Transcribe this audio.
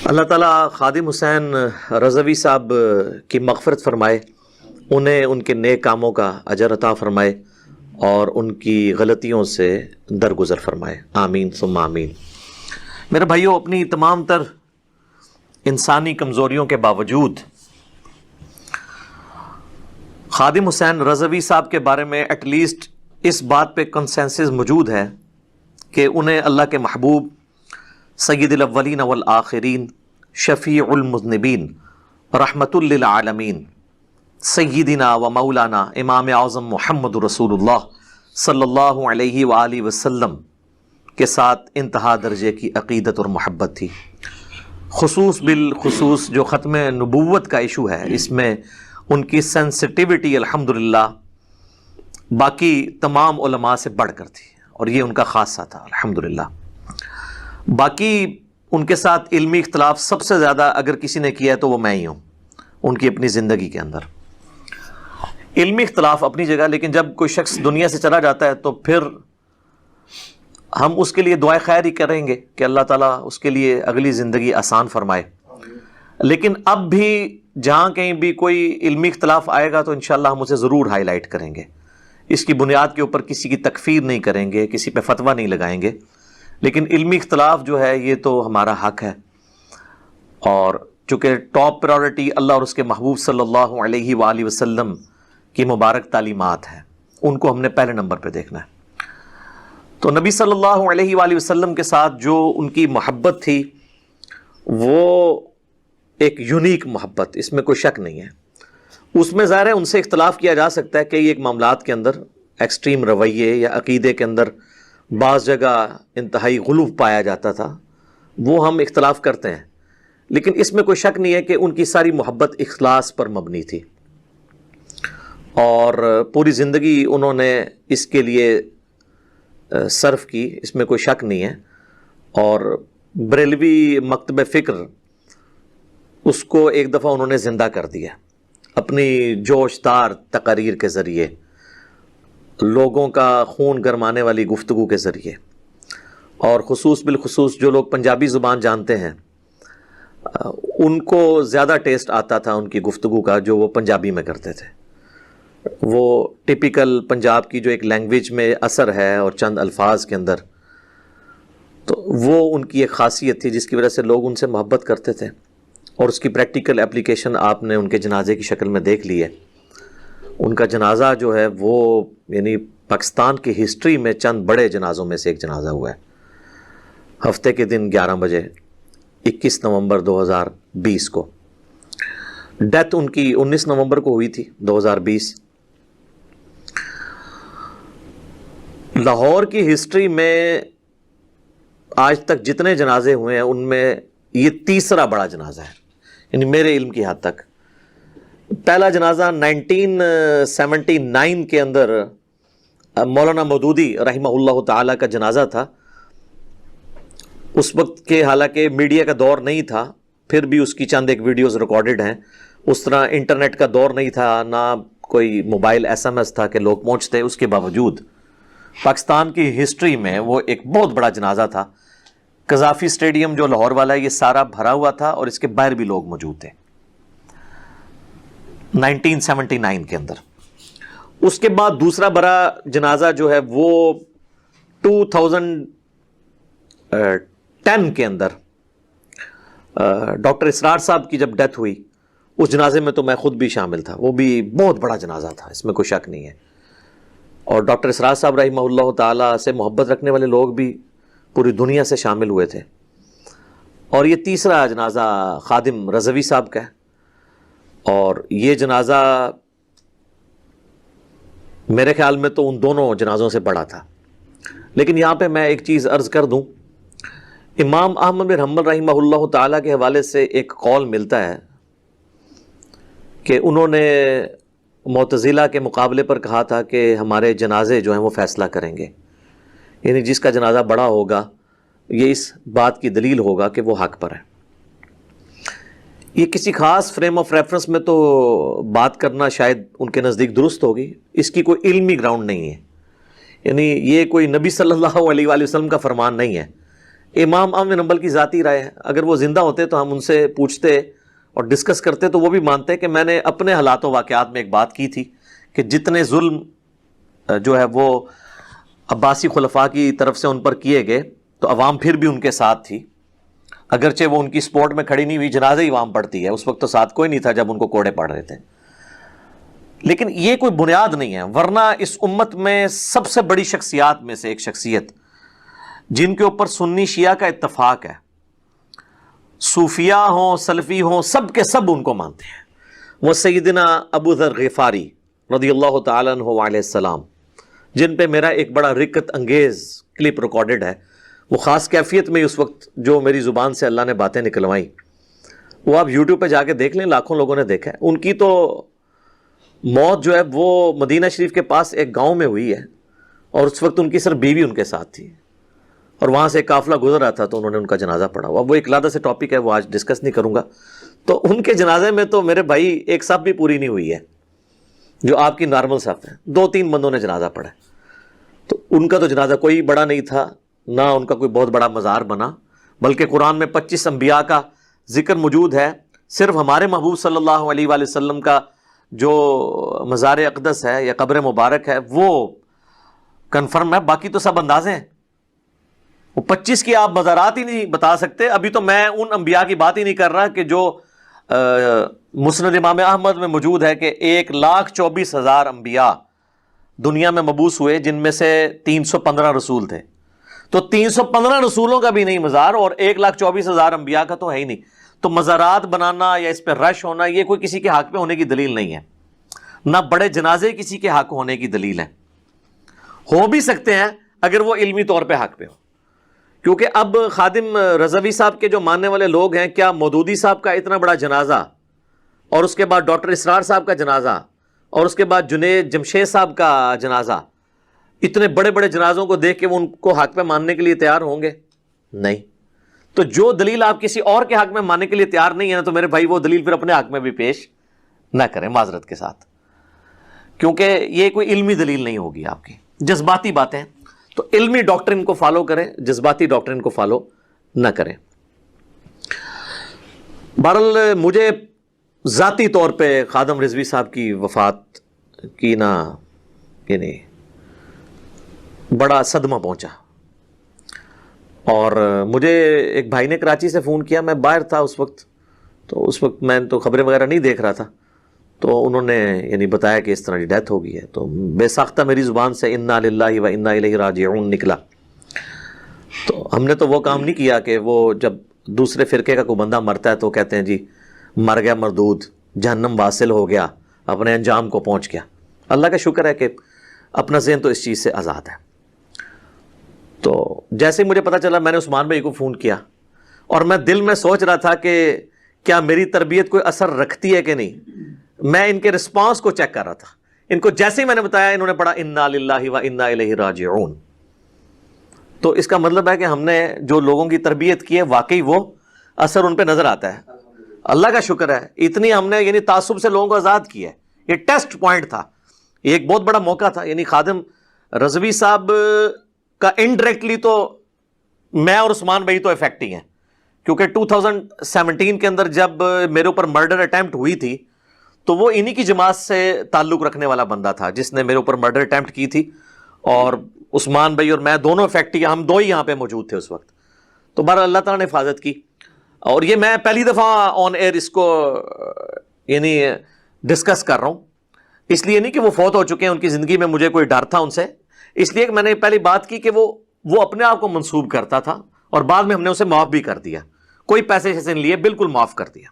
اللہ تعالیٰ خادم حسین رضوی صاحب کی مغفرت فرمائے، انہیں ان کے نیک کاموں کا اجر عطا فرمائے اور ان کی غلطیوں سے درگزر فرمائے، آمین ثم آمین۔ میرے بھائیوں، اپنی تمام تر انسانی کمزوریوں کے باوجود خادم حسین رضوی صاحب کے بارے میں ایٹ لیسٹ اس بات پہ کنسنسس موجود ہے کہ انہیں اللہ کے محبوب سید الاولین والآخرین، شفیع المذنبین، رحمت للعالمین، سیدنا و مولانا امام اعظم محمد رسول اللہ صلی اللہ علیہ وآلہ وسلم کے ساتھ انتہا درجے کی عقیدت اور محبت تھی۔ خصوص بالخصوص جو ختم نبوت کا ایشو ہے، اس میں ان کی سینسٹیوٹی الحمدللہ باقی تمام علماء سے بڑھ کر تھی، اور یہ ان کا خاصہ تھا الحمدللہ۔ باقی ان کے ساتھ علمی اختلاف سب سے زیادہ اگر کسی نے کیا ہے تو وہ میں ہی ہوں ان کی اپنی زندگی کے اندر۔ علمی اختلاف اپنی جگہ، لیکن جب کوئی شخص دنیا سے چلا جاتا ہے تو پھر ہم اس کے لیے دعائے خیر ہی کریں گے کہ اللہ تعالیٰ اس کے لیے اگلی زندگی آسان فرمائے۔ لیکن اب بھی جہاں کہیں بھی کوئی علمی اختلاف آئے گا تو انشاءاللہ ہم اسے ضرور ہائی لائٹ کریں گے۔ اس کی بنیاد کے اوپر کسی کی تکفیر نہیں کریں گے، کسی پہ فتویٰ نہیں لگائیں گے، لیکن علمی اختلاف جو ہے یہ تو ہمارا حق ہے، اور چونکہ ٹاپ پرائورٹی اللہ اور اس کے محبوب صلی اللہ علیہ وآلہ وسلم کی مبارک تعلیمات ہیں، ان کو ہم نے پہلے نمبر پہ دیکھنا ہے۔ تو نبی صلی اللہ علیہ وآلہ وسلم کے ساتھ جو ان کی محبت تھی وہ ایک یونیک محبت، اس میں کوئی شک نہیں ہے۔ اس میں ظاہر ہے ان سے اختلاف کیا جا سکتا ہے کہ ایک معاملات کے اندر ایکسٹریم رویے یا عقیدے کے اندر بعض جگہ انتہائی غلو پایا جاتا تھا، وہ ہم اختلاف کرتے ہیں، لیکن اس میں کوئی شک نہیں ہے کہ ان کی ساری محبت اخلاص پر مبنی تھی، اور پوری زندگی انہوں نے اس کے لیے صرف کی، اس میں کوئی شک نہیں ہے۔ اور بریلوی مکتب فکر اس کو ایک دفعہ انہوں نے زندہ کر دیا اپنی جوش دار تقاریر کے ذریعے، لوگوں کا خون گرمانے والی گفتگو کے ذریعے، اور خصوص بالخصوص جو لوگ پنجابی زبان جانتے ہیں ان کو زیادہ ٹیسٹ آتا تھا ان کی گفتگو کا جو وہ پنجابی میں کرتے تھے۔ وہ ٹپیکل پنجاب کی جو ایک لینگویج میں اثر ہے اور چند الفاظ کے اندر، تو وہ ان کی ایک خاصیت تھی جس کی وجہ سے لوگ ان سے محبت کرتے تھے، اور اس کی پریکٹیکل اپلیکیشن آپ نے ان کے جنازے کی شکل میں دیکھ لی ہے۔ ان کا جنازہ جو ہے وہ یعنی پاکستان کی ہسٹری میں چند بڑے جنازوں میں سے ایک جنازہ ہوا ہے۔ ہفتے کے دن 11 بجے 21 نومبر 2020 کو، ڈیتھ ان کی 19 نومبر کو ہوئی تھی 2020۔ لاہور کی ہسٹری میں آج تک جتنے جنازے ہوئے ہیں ان میں یہ تیسرا بڑا جنازہ ہے، یعنی میرے علم کی حد تک۔ پہلا جنازہ 1979 کے اندر مولانا مودودی رحمہ اللہ تعالیٰ کا جنازہ تھا۔ اس وقت کے حالانکہ میڈیا کا دور نہیں تھا، پھر بھی اس کی چند ایک ویڈیوز ریکارڈڈ ہیں۔ اس طرح انٹرنیٹ کا دور نہیں تھا، نہ کوئی موبائل SMS تھا کہ لوگ پہنچتے، اس کے باوجود پاکستان کی ہسٹری میں وہ ایک بہت بڑا جنازہ تھا۔ قذافی اسٹیڈیم جو لاہور والا ہے یہ سارا بھرا ہوا تھا، اور اس کے باہر بھی لوگ موجود تھے 1979 کے اندر۔ اس کے بعد دوسرا بڑا جنازہ جو ہے وہ 2010 کے اندر ڈاکٹر اسرار صاحب کی جب ڈیتھ ہوئی، اس جنازے میں تو میں خود بھی شامل تھا، وہ بھی بہت بڑا جنازہ تھا، اس میں کوئی شک نہیں ہے۔ اور ڈاکٹر اسرار صاحب رحمہ اللہ تعالیٰ سے محبت رکھنے والے لوگ بھی پوری دنیا سے شامل ہوئے تھے۔ اور یہ تیسرا جنازہ خادم رضوی صاحب کا ہے، اور یہ جنازہ میرے خیال میں تو ان دونوں جنازوں سے بڑا تھا۔ لیکن یہاں پہ میں ایک چیز عرض کر دوں، امام احمد بن حنبل رحمہ اللہ تعالیٰ کے حوالے سے ایک قول ملتا ہے کہ انہوں نے معتزلہ کے مقابلے پر کہا تھا کہ ہمارے جنازے جو ہیں وہ فیصلہ کریں گے، یعنی جس کا جنازہ بڑا ہوگا یہ اس بات کی دلیل ہوگا کہ وہ حق پر ہے۔ یہ کسی خاص فریم آف ریفرنس میں تو بات کرنا شاید ان کے نزدیک درست ہوگی، اس کی کوئی علمی گراؤنڈ نہیں ہے، یعنی یہ کوئی نبی صلی اللہ علیہ وآلہ وسلم کا فرمان نہیں ہے، امام احمد بن حنبل کی ذاتی رائے ہے. اگر وہ زندہ ہوتے تو ہم ان سے پوچھتے اور ڈسکس کرتے تو وہ بھی مانتے کہ میں نے اپنے حالات و واقعات میں ایک بات کی تھی کہ جتنے ظلم جو ہے وہ عباسی خلفاء کی طرف سے ان پر کیے گئے تو عوام پھر بھی ان کے ساتھ تھی، اگرچہ وہ ان کی سپورٹ میں کھڑی نہیں ہوئی، جنازے ہی عوام پڑھتی ہے، اس وقت تو ساتھ کوئی نہیں تھا جب ان کو کوڑے پڑ رہے تھے. لیکن یہ کوئی بنیاد نہیں ہے، ورنہ اس امت میں سب سے بڑی شخصیات میں سے ایک شخصیت جن کے اوپر سنی شیعہ کا اتفاق ہے، صوفیاء ہوں سلفی ہوں سب کے سب ان کو مانتے ہیں، وہ سیدنا ابو ذر غفاری رضی اللہ تعالیٰ عنہ علیہ السلام، جن پہ میرا ایک بڑا رکت انگیز کلپ ریکارڈڈ ہے. وہ خاص کیفیت میں اس وقت جو میری زبان سے اللہ نے باتیں نکلوائیں وہ آپ یوٹیوب پہ جا کے دیکھ لیں، لاکھوں لوگوں نے دیکھا ہے. ان کی تو موت جو ہے وہ مدینہ شریف کے پاس ایک گاؤں میں ہوئی ہے، اور اس وقت ان کی صرف بیوی ان کے ساتھ تھی، اور وہاں سے ایک قافلہ گزر رہا تھا تو انہوں نے ان کا جنازہ پڑھا ہوا. وہ ایک علیحدہ سے ٹاپک ہے، وہ آج ڈسکس نہیں کروں گا. تو ان کے جنازے میں تو میرے بھائی ایک صف بھی پوری نہیں ہوئی ہے جو آپ کی نارمل صف ہے، 2-3 بندوں نے جنازہ پڑھا. تو ان کا تو جنازہ کوئی بڑا نہیں تھا، نہ ان کا کوئی بہت بڑا مزار بنا، بلکہ قرآن میں 25 انبیاء کا ذکر موجود ہے. صرف ہمارے محبوب صلی اللہ علیہ وآلہ وسلم کا جو مزار اقدس ہے یا قبر مبارک ہے وہ کنفرم ہے، باقی تو سب اندازے ہیں. وہ 25 کی آپ مزارات ہی نہیں بتا سکتے. ابھی تو میں ان انبیاء کی بات ہی نہیں کر رہا کہ جو مسند امام احمد میں موجود ہے کہ 1,24,000 انبیاء دنیا میں مبعوث ہوئے، جن میں سے 315 رسول تھے. تو 315 رسولوں کا بھی نہیں مزار، اور 1,24,000 انبیاء کا تو ہے ہی نہیں. تو مزارات بنانا یا اس پہ رش ہونا یہ کوئی کسی کے حق پہ ہونے کی دلیل نہیں ہے، نہ بڑے جنازے کسی کے حق ہونے کی دلیل ہے. ہو بھی سکتے ہیں اگر وہ علمی طور پہ حق پہ ہو، کیونکہ اب خادم رضوی صاحب کے جو ماننے والے لوگ ہیں، کیا مودودی صاحب کا اتنا بڑا جنازہ، اور اس کے بعد ڈاکٹر اسرار صاحب کا جنازہ، اور اس کے بعد جنید جمشید صاحب کا جنازہ، اتنے بڑے بڑے جنازوں کو دیکھ کے وہ ان کو حق پہ ماننے کے لیے تیار ہوں گے؟ نہیں. تو جو دلیل آپ کسی اور کے حق میں ماننے کے لیے تیار نہیں ہے نا، تو میرے بھائی وہ دلیل پھر اپنے حق میں بھی پیش نہ کریں معذرت کے ساتھ، کیونکہ یہ کوئی علمی دلیل نہیں ہوگی آپ کی، جذباتی باتیں. تو علمی ڈاکٹرن کو فالو کریں، جذباتی ڈاکٹرن کو فالو نہ کریں. بہرحال مجھے ذاتی طور پہ خادم رضوی صاحب کی وفات کی نا یعنی بڑا صدمہ پہنچا. اور مجھے ایک بھائی نے کراچی سے فون کیا، میں باہر تھا اس وقت، تو اس وقت میں تو خبریں وغیرہ نہیں دیکھ رہا تھا. تو انہوں نے یعنی بتایا کہ اس طرح کی ڈیتھ ہو گئی ہے. تو بے ساختہ میری زبان سے انا للہ و انا الیہ راجعون نکلا. تو ہم نے تو وہ کام نہیں کیا کہ وہ جب دوسرے فرقے کا کوئی بندہ مرتا ہے تو کہتے ہیں جی مر گیا مردود، جہنم واصل ہو گیا، اپنے انجام کو پہنچ گیا. اللہ کا شکر ہے کہ اپنا ذہن تو اس چیز سے آزاد ہے. تو جیسے مجھے پتا چلا میں نے عثمان بھائی کو فون کیا، اور میں دل میں سوچ رہا تھا کہ کیا میری تربیت کوئی اثر رکھتی ہے کہ نہیں. میں ان کے رسپانس کو چیک کر رہا تھا. ان کو جیسے ہی میں نے بتایا انہوں نے پڑھا انا للہ و انا الیہ راجعون. تو اس کا مطلب ہے کہ ہم نے جو لوگوں کی تربیت کی ہے واقعی وہ اثر ان پہ نظر آتا ہے. اللہ کا شکر ہے اتنی ہم نے یعنی تعصب سے لوگوں کو آزاد کیا ہے. یہ ٹیسٹ پوائنٹ تھا، یہ ایک بہت بڑا موقع تھا. یعنی خادم رضوی صاحب کا انڈائریکٹلی تو میں اور عثمان بھائی تو افیکٹ ہی ہیں، کیونکہ 2017 کے اندر جب میرے اوپر مرڈر اٹیمپٹ ہوئی تھی تو وہ انہی کی جماعت سے تعلق رکھنے والا بندہ تھا جس نے میرے اوپر مرڈر اٹیمپٹ کی تھی. اور عثمان بھائی اور میں دونوں افیکٹ ہی، ہم دو ہی یہاں پہ موجود تھے اس وقت. تو بہرحال اللہ تعالیٰ نے حفاظت کی. اور یہ میں پہلی دفعہ آن ایئر اس کو یعنی ڈسکس کر رہا ہوں، اس لیے نہیں کہ وہ فوت ہو چکے ہیں، ان کی زندگی میں مجھے کوئی ڈر تھا ان سے، اس لیے کہ میں نے پہلی بات کی کہ وہ اپنے آپ کو منسوب کرتا تھا، اور بعد میں ہم نے اسے معاف بھی کر دیا، کوئی پیسے شیسے نہیں لیے، بالکل معاف کر دیا.